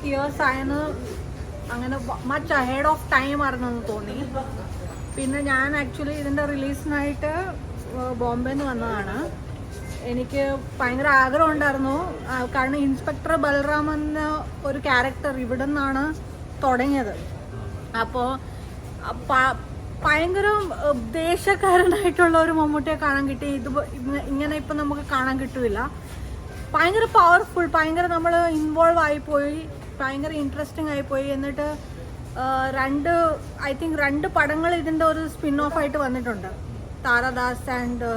Years ആയെന്ന് അങ്ങനെ much ahead of time ആയിരുന്നെന്ന് തോന്നി. പിന്നെ ഞാൻ ആക്ച്വലി ഇതിൻ്റെ റിലീസിനായിട്ട് ബോംബെന്ന് വന്നതാണ്. എനിക്ക് ഭയങ്കര ആഗ്രഹം ഉണ്ടായിരുന്നു, കാരണം ഇൻസ്പെക്ടർ ബൽറാം എന്ന ഒരു ക്യാരക്ടർ ഇവിടെ നിന്നാണ് തുടങ്ങിയത്. അപ്പോൾ ഭയങ്കര ദേശക്കാരനായിട്ടുള്ള ഒരു മമ്മൂട്ടിയെ കാണാൻ കിട്ടി. ഇങ്ങനെ ഇപ്പം നമുക്ക് കാണാൻ കിട്ടില്ല. ഭയങ്കര പവർഫുൾ, ഭയങ്കര നമ്മൾ ഇൻവോൾവ് ആയിപ്പോയി, ഭയങ്കര ഇൻട്രസ്റ്റിംഗ് ആയിപ്പോയി. എന്നിട്ട് രണ്ട് പടങ്ങൾ ഇതിൻ്റെ ഒരു സ്പിൻ ഓഫ് ആയിട്ട് വന്നിട്ടുണ്ട്, Taradas and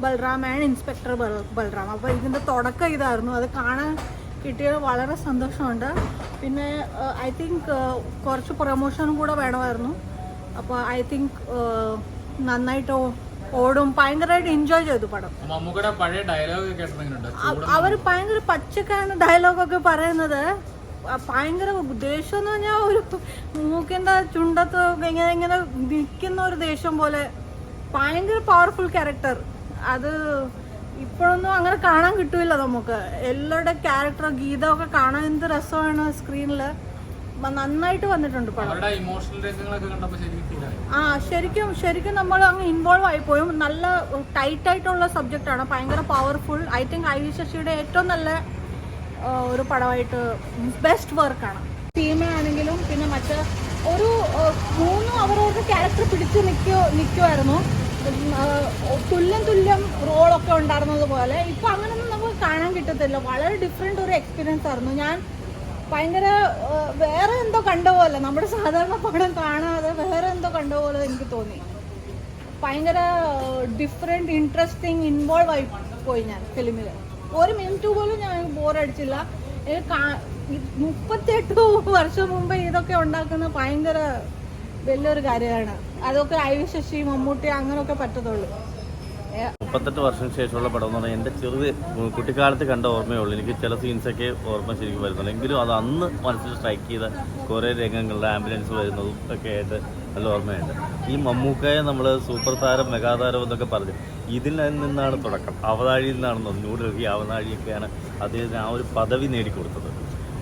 Balram and inspector Balram. അപ്പോൾ ഇതിൻ്റെ തുടക്കം ഇതായിരുന്നു. അത് കാണാൻ കിട്ടിയത് വളരെ സന്തോഷമുണ്ട്. പിന്നെ ഐ തിങ്ക് കുറച്ച് പ്രൊമോഷനും കൂടെ വേണമായിരുന്നു. അപ്പോൾ ഐ തിങ്ക് നന്നായിട്ട് ഓടും. ഭയങ്കരമായിട്ട് എൻജോയ് ചെയ്തു പടം. അവർ ഭയങ്കര പച്ചക്കാണ് ഡയലോഗൊക്കെ പറയുന്നത്. ഭയങ്കര ദേഷ്യം എന്ന് പറഞ്ഞാൽ ഒരു മൂക്കിൻ്റെ ചുണ്ടത്ത് ഇങ്ങനെ നിൽക്കുന്ന ഒരു ദേഷ്യം പോലെ. ഭയങ്കര പവർഫുൾ ക്യാരക്ടർ. അത് ഇപ്പോഴൊന്നും അങ്ങനെ കാണാൻ കിട്ടില്ല നമുക്ക്. എല്ലാവരുടെ ക്യാരക്ടർ ഗീതമൊക്കെ കാണാൻ എന്ത് രസമാണ് സ്ക്രീനിൽ. നന്നായിട്ട് വന്നിട്ടുണ്ട് പടം. ശരിക്കും നമ്മൾ അങ്ങ് ഇൻവോൾവ് ആയിപ്പോയും. നല്ല ടൈറ്റ് ആയിട്ടുള്ള സബ്ജക്റ്റാണ്, ഭയങ്കര powerful. I think I V ശശിയുടെ ഏറ്റവും നല്ല ഒരു പടമായിട്ട് ബെസ്റ്റ് വർക്കാണ്. ടീമാണെങ്കിലും പിന്നെ മറ്റേ ഒരു മൂന്നും അവരവരുടെ ക്യാരക്ടർ പിടിച്ച് നിൽക്കുമായിരുന്നു. തുല്യം റോളൊക്കെ ഉണ്ടായിരുന്നത് പോലെ. ഇപ്പം അങ്ങനെയൊന്നും നമുക്ക് കാണാൻ കിട്ടത്തില്ല. വളരെ ഡിഫറെൻ്റ് ഒരു എക്സ്പീരിയൻസ് ആയിരുന്നു. ഞാൻ ഭയങ്കര വേറെ എന്തോ കണ്ട പോലെ, നമ്മുടെ സാധാരണ പടം കാണാതെ വേറെ എന്തോ കണ്ട പോലെ എനിക്ക് തോന്നി. ഭയങ്കര ഡിഫറെൻറ്റ്, ഇൻട്രസ്റ്റിംഗ്, ഇൻവോൾവ് ആയി പോയി ഞാൻ ഫിലിമിൽ. ഒരു മിനിറ്റ് പോലും ഞാൻ ബോറടിച്ചില്ല. 38 വർഷം മുമ്പ് ഇതൊക്കെ ഉണ്ടാക്കുന്ന ഭയങ്കര വലിയൊരു കാര്യമാണ്. അതൊക്കെ ഐ വി ശശി, മമ്മൂട്ടി അങ്ങനെയൊക്കെ പറ്റത്തുള്ളൂ. 38 വർഷം ശേഷമുള്ള പടം എന്ന് പറഞ്ഞാൽ എൻ്റെ കുട്ടിക്കാലത്ത് കണ്ട ഓർമ്മയുള്ളൂ. എനിക്ക് ചില സീൻസൊക്കെ ഓർമ്മ ശരിക്കും വരുന്നുള്ളൂ. എങ്കിലും അത് അന്ന് മനസ്സിൽ സ്ട്രൈക്ക് ചെയ്ത കുറേ രംഗങ്ങളുടെ ആംബുലൻസ് വരുന്നതും ഒക്കെ ആയിട്ട് നല്ല ഓർമ്മയുണ്ട്. ഈ മമ്മൂക്കയെ നമ്മൾ സൂപ്പർ താരം, മെഗാതാരം എന്നൊക്കെ പറഞ്ഞു. ഇതിൽ നിന്നാണ് തുടക്കം. അവതാഴിയിൽ നിന്നാണെന്നോ, ന്യൂഡൽഹി അവതാഴിയൊക്കെയാണ് അദ്ദേഹത്തിന് ആ ഒരു പദവി നേടിക്കൊടുത്തത്.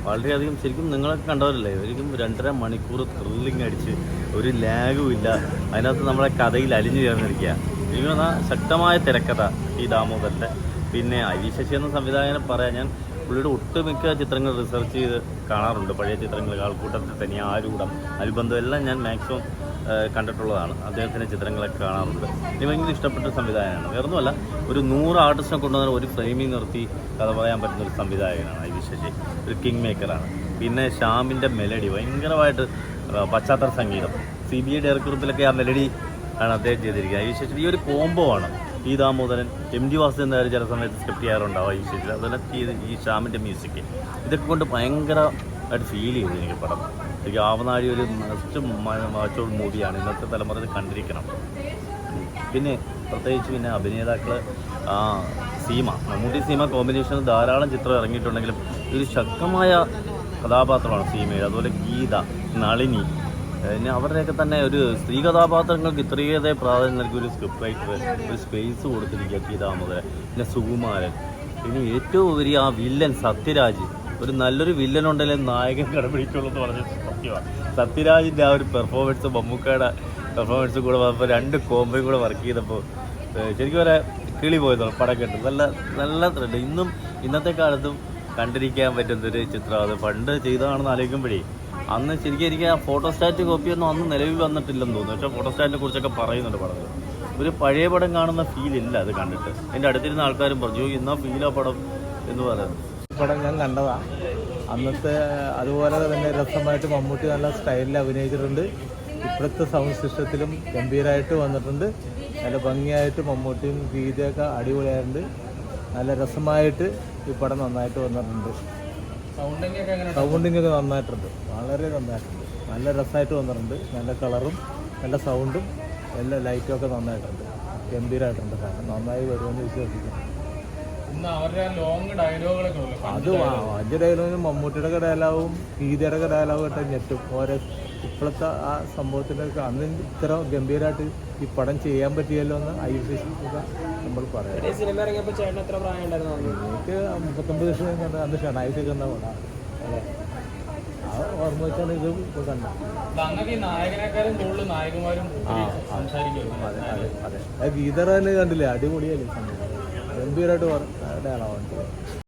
വളരെയധികം ശരിക്കും നിങ്ങളൊക്കെ കണ്ടവരല്ലേ, ശരിക്കും 2.5 മണിക്കൂർ ത്രില്ലിങ് അടിച്ച് ഒരു ലാഗും ഇല്ല. അതിനകത്ത് നമ്മളെ കഥയിൽ അലിഞ്ഞു ചേർന്നിരിക്കുക. എനിക്ക് പറഞ്ഞാൽ ശക്തമായ തിരക്കഥ ഈ ദാമോദരൻ്റെ. പിന്നെ ഐ വി ശശി എന്ന സംവിധായകനെ പറയാൻ, ഞാൻ പുള്ളിയുടെ ഒട്ടുമിക്ക ചിത്രങ്ങൾ റിസർച്ച് ചെയ്ത് കാണാറുണ്ട്. പഴയ ചിത്രങ്ങൾ, ആൾക്കൂട്ടത്തിൽ തന്നെ, ആരൂഢം, അനുബന്ധം എല്ലാം ഞാൻ മാക്സിമം കണ്ടിട്ടുള്ളതാണ്. അദ്ദേഹത്തിൻ്റെ ചിത്രങ്ങളൊക്കെ കാണാറുണ്ട്. എനിക്ക് ഭയങ്കര ഇഷ്ടപ്പെട്ട സംവിധായകനാണ്. വേറൊന്നുമല്ല, ഒരു 100 ആർട്ടിസ്റ്റിനെ കൊണ്ടുവന്നാൽ ഒരു ഫ്രെയിമിൽ നിർത്തി കഥ പറയാൻ പറ്റുന്ന ഒരു സംവിധായകനാണ് ഐ വി ശശി. ഒരു കിങ് മേക്കറാണ്. പിന്നെ ശ്യാമിൻ്റെ മെലഡി, ഭയങ്കരമായിട്ട് പശ്ചാത്തല സംഗീതം, CBI ഡയറക്ടറത്തിലൊക്കെ ആ മെലഡി ആണ് അദ്ദേഹം ചെയ്തിരിക്കുന്നത്. ഐ വി ശശി ഈ ഒരു കോംബോ ആണ്. ഈ ദാമോദരൻ, MD വാസുദേവൻ ചില സമയത്ത് സ്ക്രിപ്റ്റ് ചെയ്യാറുണ്ടാവും ഐ വി ശശി. അതുപോലെ ഈ ശ്യാമിൻ്റെ മ്യൂസിക്, ഇതൊക്കെ കൊണ്ട് ഭയങ്കരമായിട്ട് ഫീൽ ചെയ്തു എനിക്ക് പടം. എനിക്ക് ആവനാഴി ഒരു മാച്ചോൾ മൂവിയാണ്. ഇന്നത്തെ തലമുറയിൽ കണ്ടിരിക്കണം. പിന്നെ പ്രത്യേകിച്ച് പിന്നെ അഭിനേതാക്കൾ സീമ, മമ്മൂട്ടി സീമ കോമ്പിനേഷൻ ധാരാളം ചിത്രം ഇറങ്ങിയിട്ടുണ്ടെങ്കിലും ഒരു ശക്തമായ കഥാപാത്രമാണ് സീമയുടെ. അതുപോലെ ഗീത, നളിനി, പിന്നെ അവരുടെയൊക്കെ തന്നെ ഒരു സ്ത്രീ കഥാപാത്രങ്ങൾക്ക് ഇത്രയേറെ പ്രാധാന്യം നൽകി ഒരു സ്ക്രിപ്റ്റ് റൈറ്റർ ഒരു സ്പേസ് കൊടുത്തിരിക്കുക ഈ ദാമോദരൻ. പിന്നെ സുകുമാരൻ, പിന്നെ ഏറ്റവും ഉപരി ആ വില്ലൻ സത്യരാജ്. ഒരു നല്ലൊരു വില്ലൻ ഉണ്ടെങ്കിൽ നായകൻ കടപിടിക്കുള്ളൂ എന്ന് പറഞ്ഞ സത്യമാണ്. സത്യരാജിൻ്റെ ആ ഒരു പെർഫോമൻസ്, മമ്മൂക്കയുടെ പെർഫോമൻസ് കൂടെ വന്നപ്പോൾ 2 കോംബോയും കൂടെ വർക്ക് ചെയ്തപ്പോൾ ശരിക്കും വരെ കിളി പോയതോ പടം കേട്ടു. നല്ല ത്രില്ല്. ഇന്നത്തെ കാലത്തും കണ്ടിരിക്കാൻ പറ്റുന്നൊരു ചിത്രം. അത് പണ്ട് ചെയ്തതാണെന്ന് ആലോചിക്കുമ്പോഴേ അന്ന് ശരിക്കും എനിക്ക് ആ ഫോട്ടോസ്റ്റാറ്റ് കോപ്പിയൊന്നും അന്ന് നിലവിൽ വന്നിട്ടില്ലെന്ന് തോന്നുന്നു. പക്ഷേ ഫോട്ടോസ്റ്റാറ്റിനെ കുറിച്ചൊക്കെ പറയുന്നുണ്ട് പടത്തിൽ. ഒരു പഴയ പടം കാണുന്ന ഫീലില്ല അത് കണ്ടിട്ട്. എൻ്റെ അടുത്തിരുന്ന ആൾക്കാരും പറഞ്ഞു ഇന്നാ ഫീലാ പടം എന്ന് പറയുന്നത്. പടം ഞാൻ കണ്ടതാണ്. അന്നത്തെ അതുപോലെ തന്നെ രസമായിട്ട് മമ്മൂട്ടി നല്ല സ്റ്റൈലിൽ അഭിനയിച്ചിട്ടുണ്ട്. ഇപ്പോഴത്തെ സൗണ്ട് സിസ്റ്റത്തിലും ഗംഭീരമായിട്ട് വന്നിട്ടുണ്ട്. നല്ല ഭംഗിയായിട്ട് മമ്മൂട്ടിയും ഗീതയൊക്കെ അടിപൊളിയായിട്ടുണ്ട്. നല്ല രസമായിട്ട് ഈ പടം നന്നായിട്ട് വന്നിട്ടുണ്ട്. സൗണ്ടിങ് ഒക്കെ നന്നായിട്ടുണ്ട്, വളരെ നന്നായിട്ടുണ്ട്. നല്ല രസമായിട്ട് വന്നിട്ടുണ്ട്. നല്ല കളറും നല്ല സൗണ്ടും എല്ലാ ലൈറ്റും ഒക്കെ നന്നായിട്ടുണ്ട്. ഗംഭീരമായിട്ടുണ്ട്. കാരണം നന്നായി വരുമെന്ന് വിശ്വസിക്കുന്നു. അത് 5 ഡയലോഗും മമ്മൂട്ടിയുടെ ഡയലോഗും ഗീതയുടെ ഡയലോഗും ഇട്ട് ഞെട്ടും. ഓരോ ഇപ്പോഴത്തെ ആ സംഭവത്തിനൊക്കെ അന്ന് ഇത്ര ഗംഭീരമായിട്ട് ഈ പടം ചെയ്യാൻ പറ്റിയല്ലോ എന്ന് ഐ വി ശശിയൊക്കെ നമ്മൾ പറയാം. എനിക്ക് 39 വയസ്സ് കണ്ട അന്ന് ഷണായിസൊക്കെ കണ്ട പടം. അതെ, ഓർമ്മ വെച്ചാണ് ഇത് കണ്ടത്. അതെ അതെ അതെ. ഗീതറ തന്നെ കണ്ടില്ലേ, അടിപൊളിയല്ലേ സംഭവം, ഗംഭീരമായിട്ട് ഡയലോഗുണ്ട്.